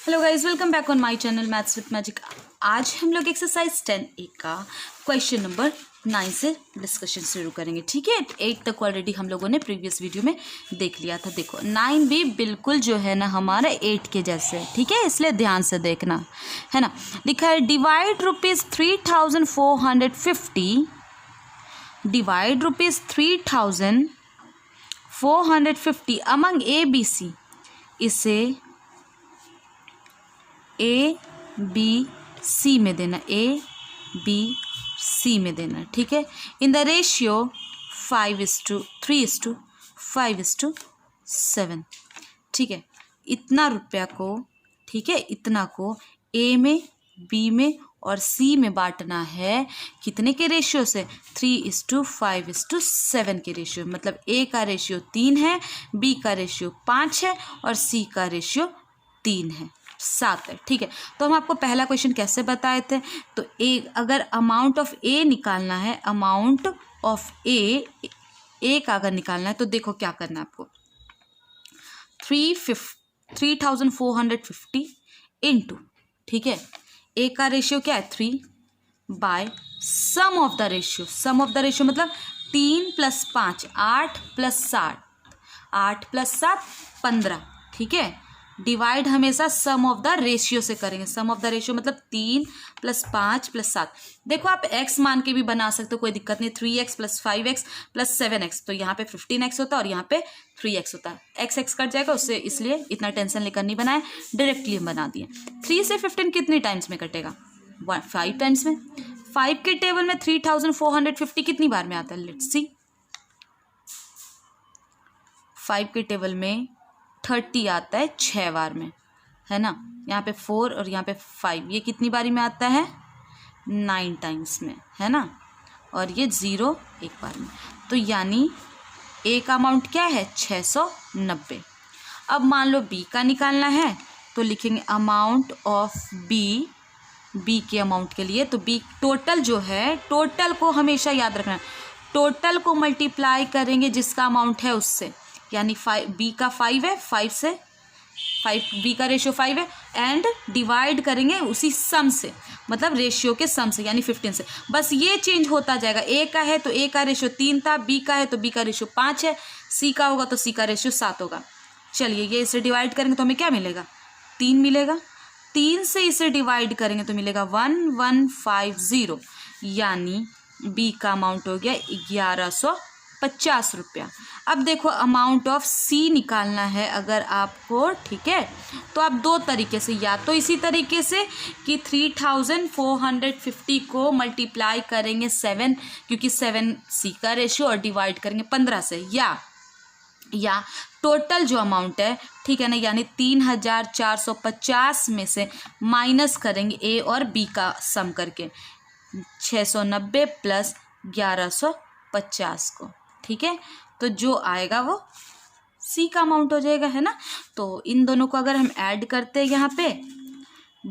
Hello guys, welcome back on my channel maths with magic. आज हम लोग exercise 10A का क्वेश्चन नंबर 9 से डिस्कशन शुरू करेंगे। ठीक है, 8 तक ऑलरेडी हम लोगों ने प्रीवियस वीडियो में देख लिया था। देखो 9 भी बिल्कुल जो है ना हमारा 8 के जैसे, ठीक है, इसलिए ध्यान से देखना है ना। लिखा है डिवाइड ₹3,450 डिवाइड ₹3,450 अमंग ABC। इसे ABC में देना, ABC में देना, ठीक है। इन द रेशियो 5:3:5:7, ठीक है। इतना रुपया को, ठीक है, इतना को A में, B में और C में बांटना है। कितने के रेशियो से? 3:5:7 के रेशियो। मतलब A का रेशियो 3 है, B का रेशियो 5 है और C का रेशियो 3 है, 7 है, ठीक है। तो हम आपको पहला क्वेश्चन कैसे बताए थे? तो अगर अमाउंट ऑफ ए निकालना है, अमाउंट ऑफ ए का अगर निकालना है तो देखो क्या करना है आपको। 3,450 इंटू, ठीक है, ए का रेशियो क्या है 3 by sum of the ratio. Sum of the ratio मतलब 3 + 5 8 + 7 8 + 7 15, ठीक है। डिवाइड हमेशा सम ऑफ द रेशियो से करेंगे। सम ऑफ द रेशियो मतलब 3 + 5 + 7। देखो आप x मान के भी बना सकते हो, कोई दिक्कत नहीं। 3x + 5x + 7x, तो यहाँ पे 15x होता है और यहाँ पे 3x होता है। x कट जाएगा उससे, इसलिए इतना टेंशन लेकर नहीं बनाए, डायरेक्टली हम बना दिए। 3 से 15 कितने टाइम्स में कटेगा? 5 टाइम्स में। 5 के टेबल में 3,450 कितनी बार में आता है? Let's see. 5 के टेबल में 30 आता है 6 बार में, है ना। यहाँ पे 4 और यहाँ पे 5, ये कितनी बारी में आता है? 9 टाइम्स में, है ना। और ये 0 एक बार में। तो यानी ए का अमाउंट क्या है? 690। अब मान लो बी का निकालना है तो लिखेंगे अमाउंट ऑफ बी के अमाउंट के लिए। तो बी टोटल जो है, टोटल को हमेशा याद रखना है, टोटल को मल्टीप्लाई करेंगे जिसका अमाउंट है उससे। यानी 5 बी का 5 है, 5 से 5 बी का रेशियो 5 है, एंड डिवाइड करेंगे उसी सम से, मतलब रेशियो के सम से, यानी 15 से। बस ये चेंज होता जाएगा। ए का है तो ए का रेशियो 3 था, बी का है तो बी का रेशियो 5 है, सी का होगा तो सी का रेशियो 7 होगा। चलिए ये इसे डिवाइड करेंगे तो हमें क्या मिलेगा? 3 मिलेगा। 3 से इसे डिवाइड करेंगे तो मिलेगा 1150, यानी बी का अमाउंट हो गया 1150 रुपया। अब देखो अमाउंट ऑफ सी निकालना है अगर आपको, ठीक है, तो आप दो तरीके से, या तो इसी तरीके से कि 3,450 को मल्टीप्लाई करेंगे 7, क्योंकि 7 सी का रेशियो, और डिवाइड करेंगे 15 से, या टोटल जो अमाउंट है, ठीक है ना, यानी 3,450 में से माइनस करेंगे ए और बी का सम करके 690 + 1150 को, ठीक है। तो जो आएगा वो सी का अमाउंट हो जाएगा, है ना। तो इन दोनों को अगर हम ऐड करते हैं यहाँ पे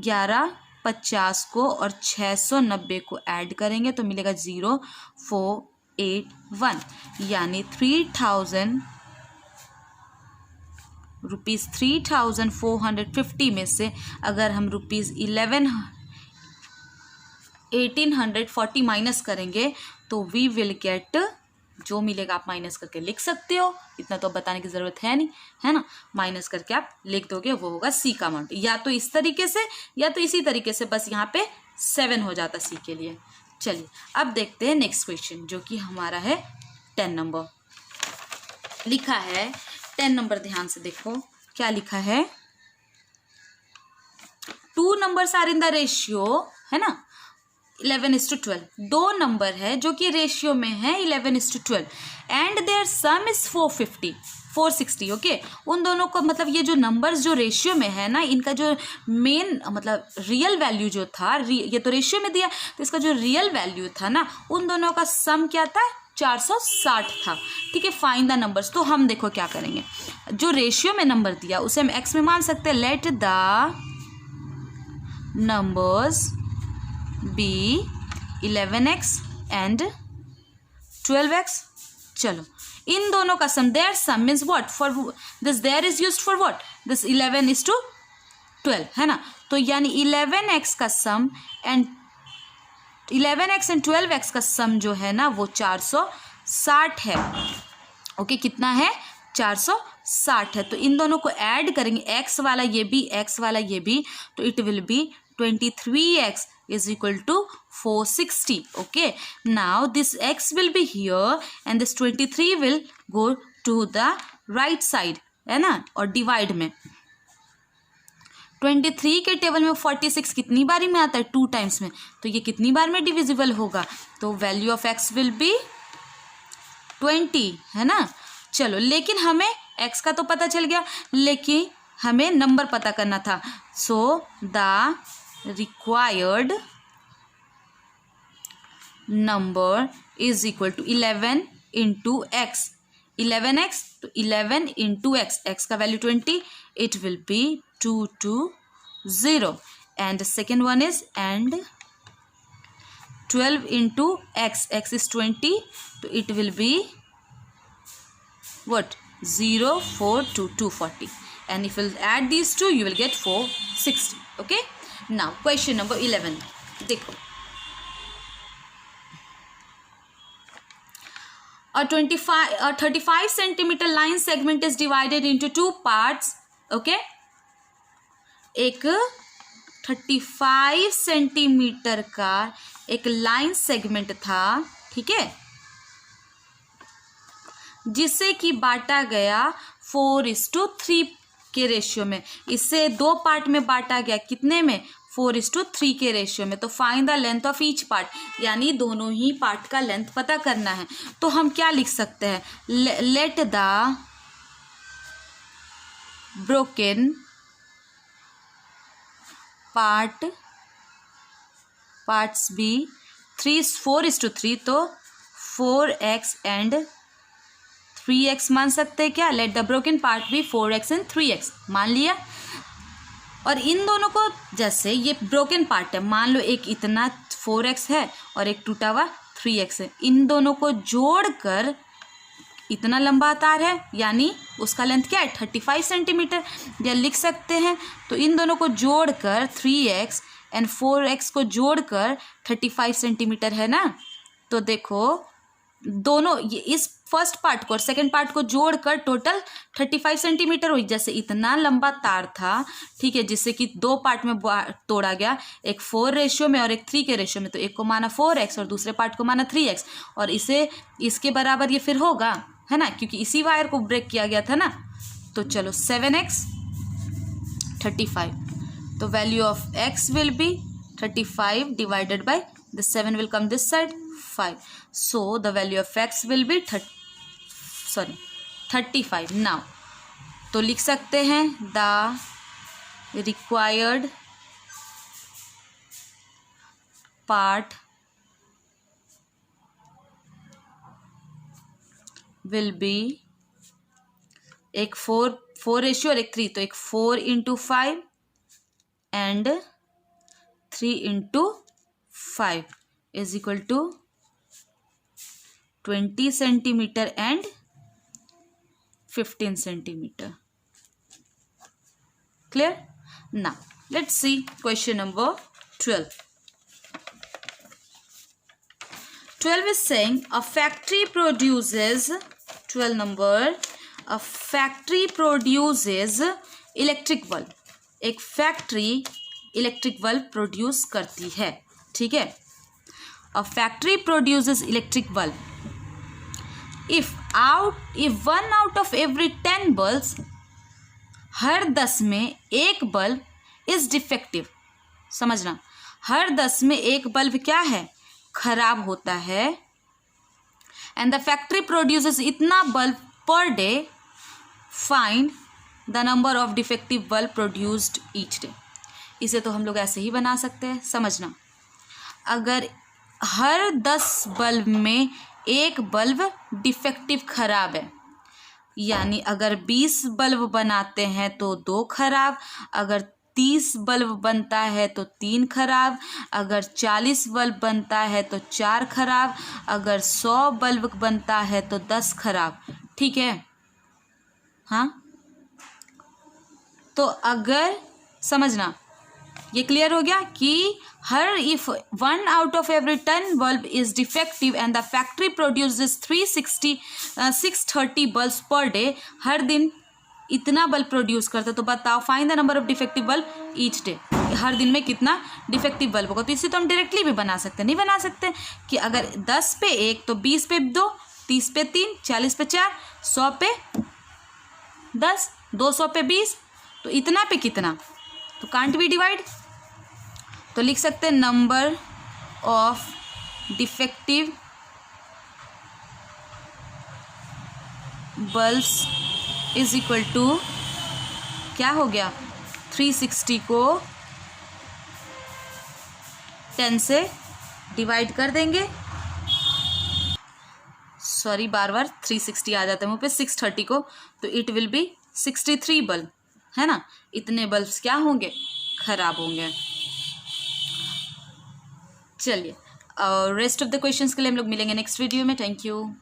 1150 को और 690 को ऐड करेंगे तो मिलेगा 0481, यानी 3,450 में से अगर हम ₹1840 माइनस करेंगे तो वी विल गेट, जो मिलेगा आप माइनस करके लिख सकते हो, इतना तो बताने की ज़रूरत है नहीं, है ना। माइनस करके आप लिख दोगे, वो होगा सी का अमाउंट। या तो इस तरीके से या तो इसी तरीके से, बस यहाँ पे 7 हो जाता सी के लिए। चलिए अब देखते हैं नेक्स्ट क्वेश्चन, जो कि हमारा है 10 नंबर। लिखा है 10 नंबर, ध्यान से देखो क्या लिखा है। 2 numbers are in the ratio, है ना, 11:12। 2 नंबर है जो कि रेशियो में है 11:12, and there sum is 460, okay. उन दोनों को, मतलब ये जो नंबर्स जो रेशियो में है ना, इनका जो मेन मतलब रियल वैल्यू जो था, ये तो रेशियो में दिया, तो इसका जो रियल वैल्यू था ना, उन दोनों का सम क्या था? 460 था, ठीक है। Find the numbers. तो हम देखो क्या करेंगे, जो रेशियो में नंबर दिया उसे हम एक्स में मान सकते हैं। Let the numbers be 11x and 12x। चलो इन दोनों का sum, there sum means what, for this there is used for what, this 11:12 12, है ना। तो यानी 11x का सम एंड 11x एंड 12x का सम जो है ना वो 460 है। ओके, कितना है? 460 है। तो इन दोनों को ऐड करेंगे, x वाला ये भी, x वाला ये भी, तो it will B 23x is equal to 460. Okay, now this x will be here and this 23 will go to the right side, है ना, और डिवाइड में 23 के टेबल में 46 कितनी बारी में आता है? 2 टाइम्स में। तो ये कितनी बार में डिविजिबल होगा? तो value of x will be 20, है ना। चलो, लेकिन हमें x का तो पता चल गया, लेकिन हमें नंबर पता करना था। So the required number is equal to 11 into X. 11x तो 11 इंटू एक्स, एक्स का value 20, it will be 220. And second one is and 12 into X, X is 20, तो it will be what? 0, 4, 2, 240. And if you add these two, you will get 460. Okay. Now question number 11. देखो, a 35 centimeter line segment is divided into 2 parts. Okay. एक 35 centimetre का एक line segment था, ठीक है, जिसे कि बांटा गया 4:3 के रेशियो में। इससे 2 पार्ट में बांटा गया, कितने में? 4:3 के रेशियो में। तो find the length of each part, यानी दोनों ही पार्ट का लेंथ पता करना है। तो हम क्या लिख सकते हैं? Let the broken parts be 4:3, तो 4x एंड 3x मान सकते हैं क्या? Let the broken part be 4x and 3x मान लिया। और इन दोनों को, जैसे ये ब्रोकन पार्ट है, मान लो एक इतना 4x है और एक टूटा हुआ 3x है, इन दोनों को जोड़कर इतना लंबा तार है, यानी उसका लेंथ क्या है? 35 सेंटीमीटर। या लिख सकते हैं, तो इन दोनों को जोड़कर 3x एंड 4x को जोड़कर 35 सेंटीमीटर है ना। तो देखो, दोनों ये इस फर्स्ट पार्ट को और सेकंड पार्ट को जोड़कर टोटल 35 सेंटीमीटर हुई। जैसे इतना लंबा तार था, ठीक है, जिससे कि 2 पार्ट में तोड़ा गया, एक 4 रेशियो में और एक 3 के रेशियो में। तो एक को माना 4x और दूसरे पार्ट को माना 3x, और इसे इसके बराबर ये फिर होगा, है ना, क्योंकि इसी वायर को ब्रेक किया गया था ना। तो चलो 7x 35, तो value of x will be 35 divided by the 7 will come this side 5. So the value of x will be 35. Now तो लिख सकते हैं the required part will be एक 4 रेशियो और एक 3, तो एक 4 into 5 and 3 into 5 is equal to 20 centimetre and 15 centimetre. Clear? Now let's see question number 12. 12 is saying a factory produces 12 number, a factory produces electric bulb. एक factory electric bulb produce करती है, ठीक है. A factory produces electric bulb. If 1 out of every 10 bulbs, हर 10 में एक bulb is defective. समझना, हर 10 में एक बल्ब क्या है? खराब होता है. एंड द फैक्ट्री प्रोड्यूसेस इतना bulb per day. Find the number of defective bulb produced each day. इसे तो हम लोग ऐसे ही बना सकते हैं. समझना, अगर हर 10 बल्ब में एक बल्ब डिफेक्टिव खराब है, यानी अगर 20 बल्ब बनाते हैं तो 2 खराब, अगर 30 बल्ब बनता है तो 3 खराब, अगर 40 बल्ब बनता है तो 4 खराब, अगर 100 बल्ब बनता है तो 10 खराब. ठीक है. हाँ, तो अगर समझना, ये क्लियर हो गया कि her if 1 out of every 10 bulb is defective and the factory produces 630 bulbs per day, हर दिन इतना बल्ब प्रोड्यूस करता, तो बताओ find the number of defective bulb each day, हर दिन में कितना डिफेक्टिव बल्ब होगा। तो इसे तो हम डायरेक्टली भी बना सकते हैं, नहीं बना सकते कि अगर 10 पे 1 तो 20 पे 2, 30 पे 3, 40 पे 4, 100 पे 10, 200 पे 20, तो इतना पे कितना, तो कांट बी डिवाइड। तो लिख सकते हैं number of defective bulbs is equal to, क्या हो गया, 360 को 10 से डिवाइड कर देंगे, सॉरी बार बार 360 आ जाता है मुँह पे, 630 को, तो इट विल बी 63 बल्ब, है ना। इतने बल्ब्स क्या होंगे, खराब होंगे। चलिए, और रेस्ट ऑफ द क्वेश्चंस के लिए हम लोग मिलेंगे नेक्स्ट वीडियो में। Thank you.